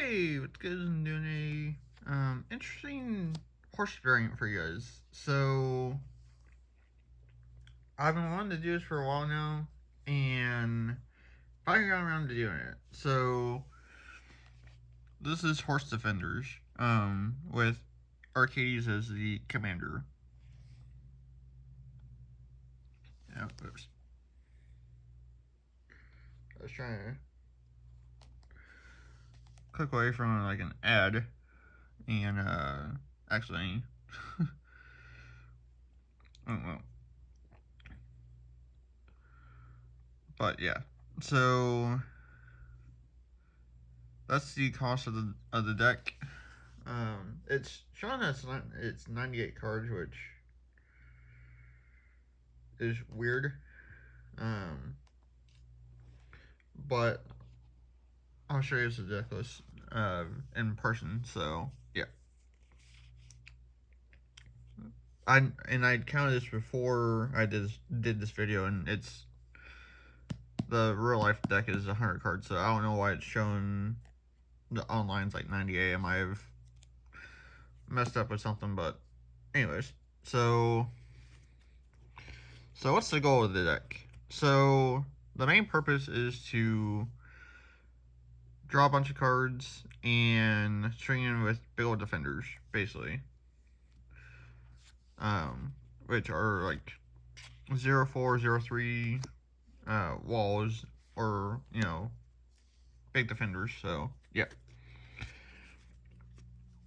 Hey, what's good? I'm doing a interesting horse variant for you guys. So I've been wanting to do this for a while now, and finally got around to doing it. So this is Horse Defenders, with Arcades as the commander. Oh, oops. I was trying to click away from like an ad, and actually, oh well. But yeah, so that's the cost of the deck. It's showing that it's 98 cards, which is weird. Um, but I'll show you the deck list in person. So yeah, I counted this before I did this video, and it's the real life deck is 100 cards. So I don't know why it's showing the online's like 98. I might have messed up with something, but anyways, so what's the goal of the deck? So the main purpose is to draw a bunch of cards and string in with big old defenders, basically. Which are like 0-4, 0-3 walls, or big defenders. So yeah.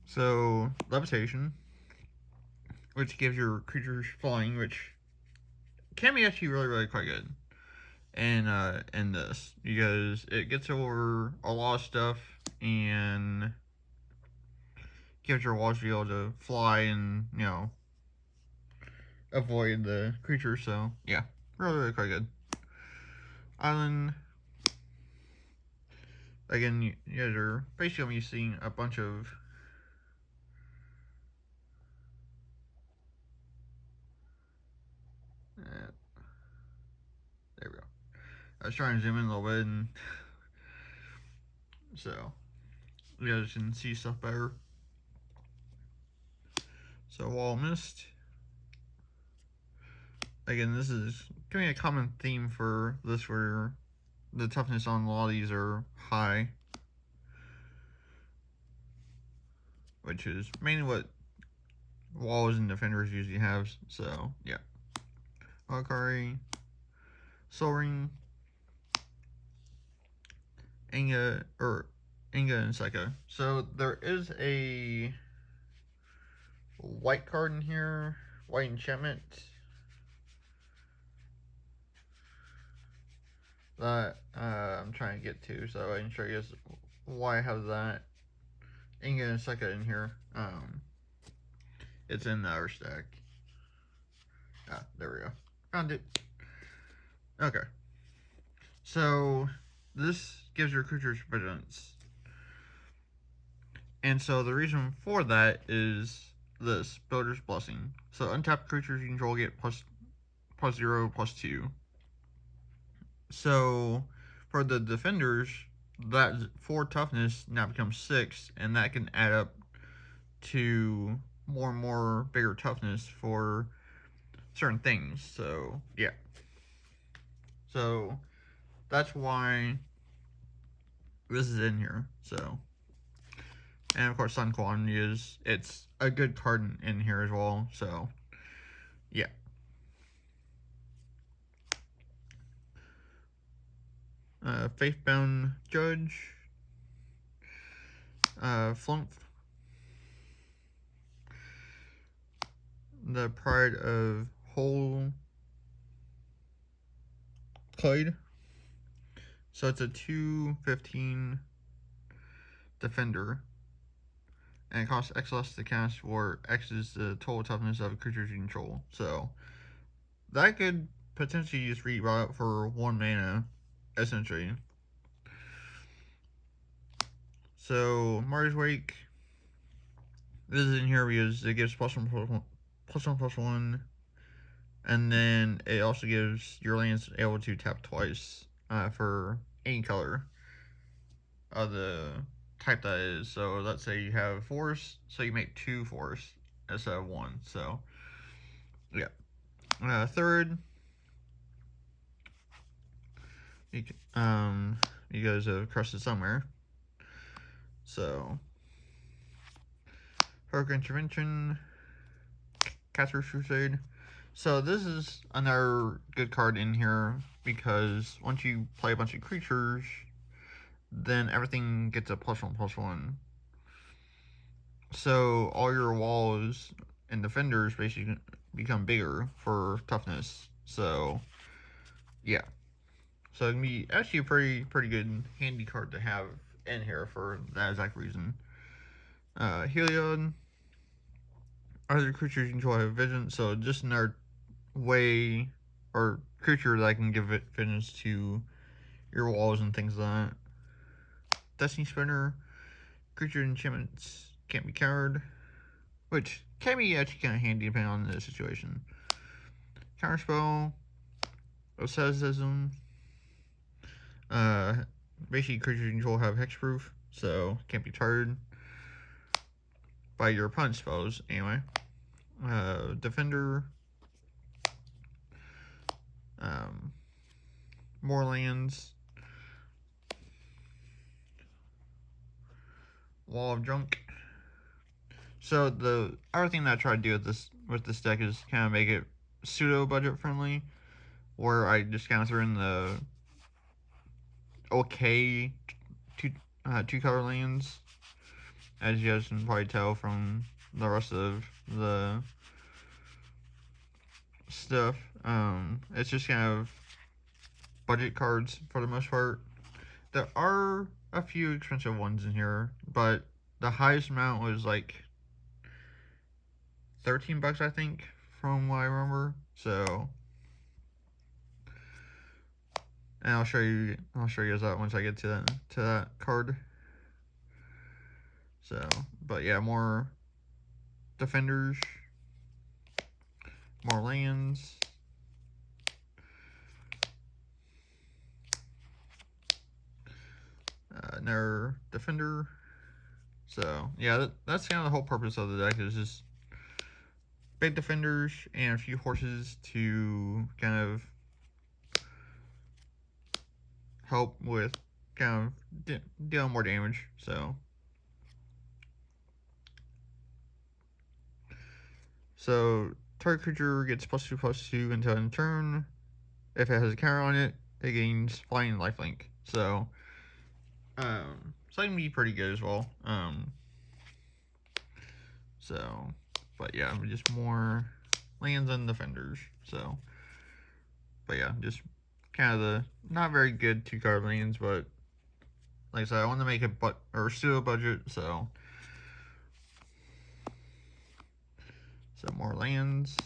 So levitation, which gives your creatures flying, which can be actually really quite good in this, because it gets over a lot of stuff and gives your walls to be able to fly and avoid the creature. So yeah, really quite good. Island, again, you guys are basically going to be seeing a bunch of there we go. I was trying to zoom in a little bit, and so you guys can see stuff better. So Wall Mist, again, this is going to be a common theme for this, where the toughness on a lot of these are high, which is mainly what walls and defenders usually have. So yeah, Valkyrie, Soul Ring, Inga and Psycho. So there is a white card in here, white enchantment, that I'm trying to get to, so I can show you guys why I have that Inga and Psycho in here. It's in our stack. Ah, there we go. Found it. Okay. So this gives your creatures vigilance. And so the reason for that is this Builder's Blessing. So untapped creatures you control get +0/+2. So for the defenders, that 4 toughness now becomes 6, and that can add up to more and more bigger toughness for certain things. So yeah. So that's why this is in here. So, and of course, Sun Quality it's a good card in here as well. So yeah. Faithbound Judge, Flump, the Pride of Whole Clyde. So it's a 2/15 defender, and it costs X less to cast, where X is the total toughness of creatures you control. So that could potentially just read out for 1 mana, essentially. So Mars Wake, this is in here because it gives +1/+1, and then it also gives your lands able to tap twice for any color of the type that is. So let's say you have force, so you make 2 force instead of 1. So yeah. Third, you you guys have crushed it somewhere. So Hurricane Intervention, Caster's Crusade. So this is another good card in here because once you play a bunch of creatures, then everything gets a +1/+1. So all your walls and defenders basically become bigger for toughness. So yeah. So it can be actually a pretty good handy card to have in here for that exact reason. Heliod. Other creatures you control have vision, so just another way or creature that can give it visions to your walls and things like that. Destiny Spinner. Creature enchantments can't be countered, which can be actually kind of handy depending on the situation. Counterspell. Asceticism. Basically, creatures you control have hexproof, so can't be targeted by your opponent's spells anyway. Defender. More lands. Wall of Junk. So the other thing that I try to do with this deck is kind of make it pseudo budget friendly, where I just kind of throw in the okay two color lands, as you guys can probably tell from the rest of the stuff. It's just kind of budget cards for the most part. There are a few expensive ones in here, but the highest amount was like $13, I think, from what I remember. So, and I'll show you guys that once I get to that card. So, but yeah, more defenders, more lands. Another defender. So yeah, that's kind of the whole purpose of the deck, is just big defenders and a few horses to kind of help with kind of dealing more damage. So target creature gets +2/+2 until end turn. If it has a counter on it, it gains flying and lifelink. So that can be pretty good as well. But yeah, just more lands and defenders. So, but yeah, just kind of the not very good 2-card lands, but like I said, I want to make it pseudo budget. So more lands.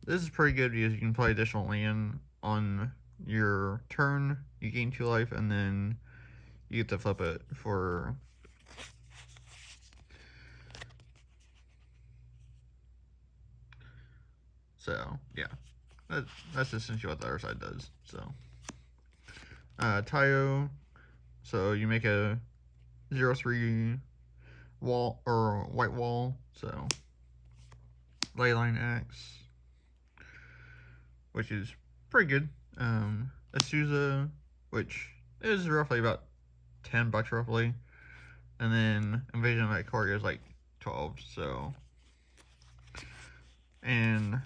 This is pretty good because you can play additional land on your turn. You gain 2 life, and then you get to flip it for so yeah. That's essentially what the other side does. So Tayo, so you make a 0/3 wall or white wall. So Leyline Axe, which is pretty good. Asuza, which is roughly about $10 roughly, and then Invasion of Ikoria is like 12. So, and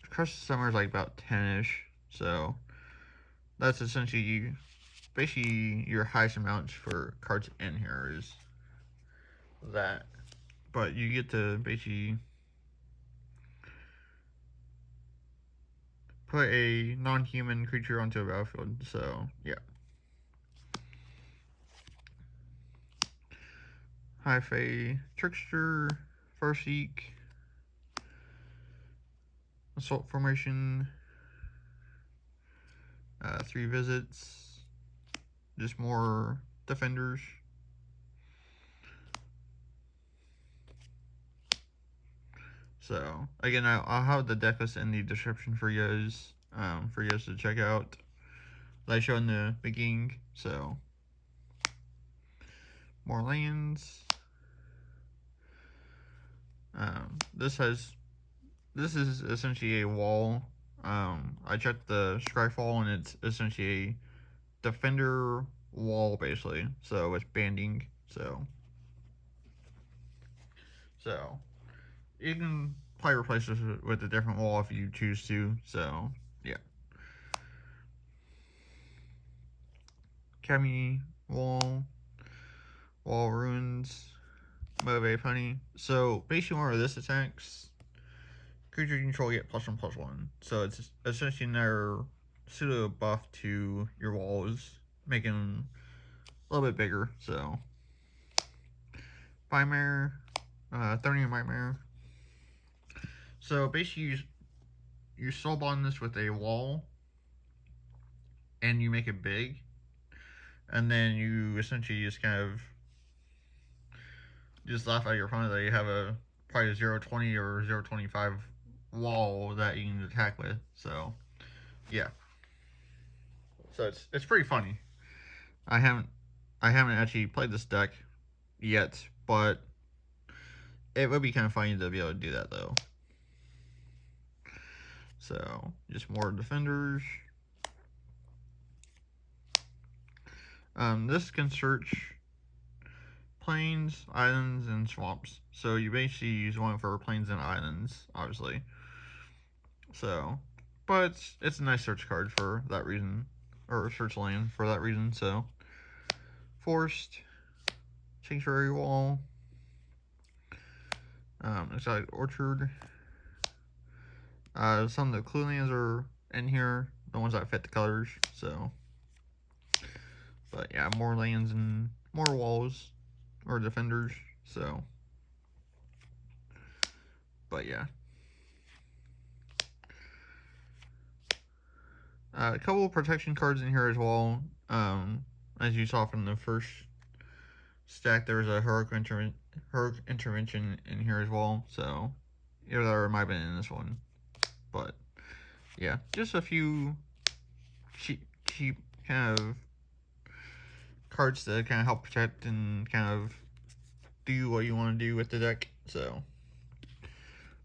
Crush Summer is like about 10ish. So that's essentially basically your highest amounts for cards in here is that. But you get to basically put a non-human creature onto a battlefield. So yeah. High Fae Trickster, Farseek, Assault Formation, 3 visits, just more defenders. So again, I'll have the deck list in the description for you guys to check out. That I showed in the beginning. So more lands. This is essentially a wall. I checked the Skyfall and it's essentially a defender wall basically. So it's banding. So you can play replace this with a different wall if you choose to. So yeah. Kami wall ruins. Move Honey. So basically where this attacks, creature you control get +1/+1. So it's essentially another pseudo buff to your walls, making them a little bit bigger. So Nightmare, 30 Nightmare. So basically you soul bond this with a wall and you make it big, and then you essentially just kind of just laugh at your opponent that you have a probably a 0-20 or 0-25 wall that you can attack with. So yeah. So it's pretty funny. I haven't actually played this deck yet, but it would be kind of funny to be able to do that though. So just more defenders. This can search plains, islands, and swamps. So you basically use one for plains and islands, obviously. So, but it's a nice search card for that reason, or search land for that reason. So, forest, sanctuary wall, exotic orchard. Some of the clue lands are in here, the ones that fit the colors. So, but yeah, more lands and more walls or defenders. So, but yeah. A couple of protection cards in here as well. As you saw from the first stack, there was a heroic intervention in here as well. So either that or it might have been in this one. But yeah, just a few cheap kind of cards that kind of help protect and kind of do what you want to do with the deck. So,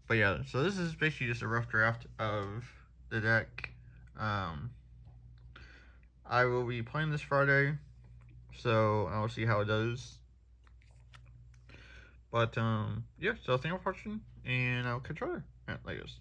but yeah, so this is basically just a rough draft of the deck. I will be playing this Friday, so I'll see how it does. But yeah, so thank you for watching, and I'll catch you later. Alright, like this.